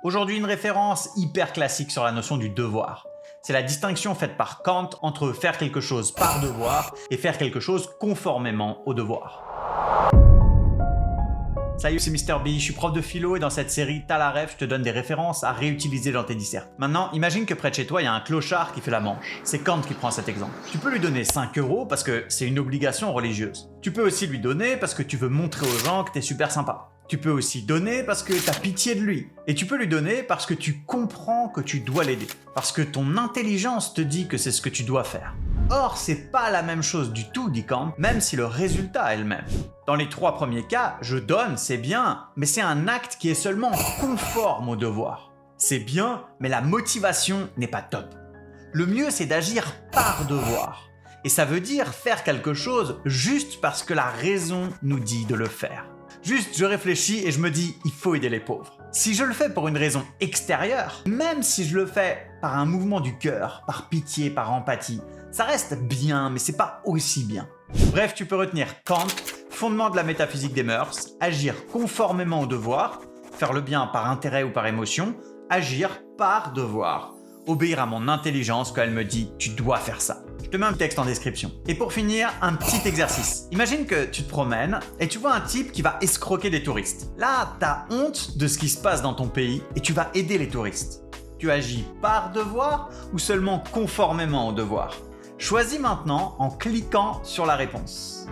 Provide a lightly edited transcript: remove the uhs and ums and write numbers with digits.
Aujourd'hui, une référence hyper classique sur la notion du devoir. C'est la distinction faite par Kant entre faire quelque chose par devoir et faire quelque chose conformément au devoir. Salut, c'est Mr. B, je suis prof de philo et dans cette série T'as la ref, je te donne des références à réutiliser dans tes dissertes. Maintenant, imagine que près de chez toi, il y a un clochard qui fait la manche. C'est Kant qui prend cet exemple. Tu peux lui donner 5 € parce que c'est une obligation religieuse. Tu peux aussi lui donner parce que tu veux montrer aux gens que t'es super sympa. Tu peux aussi donner parce que t'as pitié de lui. Et tu peux lui donner parce que tu comprends que tu dois l'aider. Parce que ton intelligence te dit que c'est ce que tu dois faire. Or, c'est pas la même chose du tout, dit Kant, même si le résultat est le même. Dans les 3 premiers cas, je donne, c'est bien, mais c'est un acte qui est seulement conforme au devoir. C'est bien, mais la motivation n'est pas top. Le mieux, c'est d'agir par devoir. Et ça veut dire faire quelque chose juste parce que la raison nous dit de le faire. Juste, je réfléchis et je me dis, il faut aider les pauvres. Si je le fais pour une raison extérieure, même si je le fais par un mouvement du cœur, par pitié, par empathie, ça reste bien, mais c'est pas aussi bien. Bref, tu peux retenir Kant, fondement de la métaphysique des mœurs, agir conformément au devoir, faire le bien par intérêt ou par émotion, agir par devoir, obéir à mon intelligence quand elle me dit « tu dois faire ça ». Je te mets un texte en description. Et pour finir, un petit exercice. Imagine que tu te promènes et tu vois un type qui va escroquer des touristes. Là, t'as honte de ce qui se passe dans ton pays et tu vas aider les touristes. Tu agis par devoir ou seulement conformément au devoir ? Choisis maintenant en cliquant sur la réponse.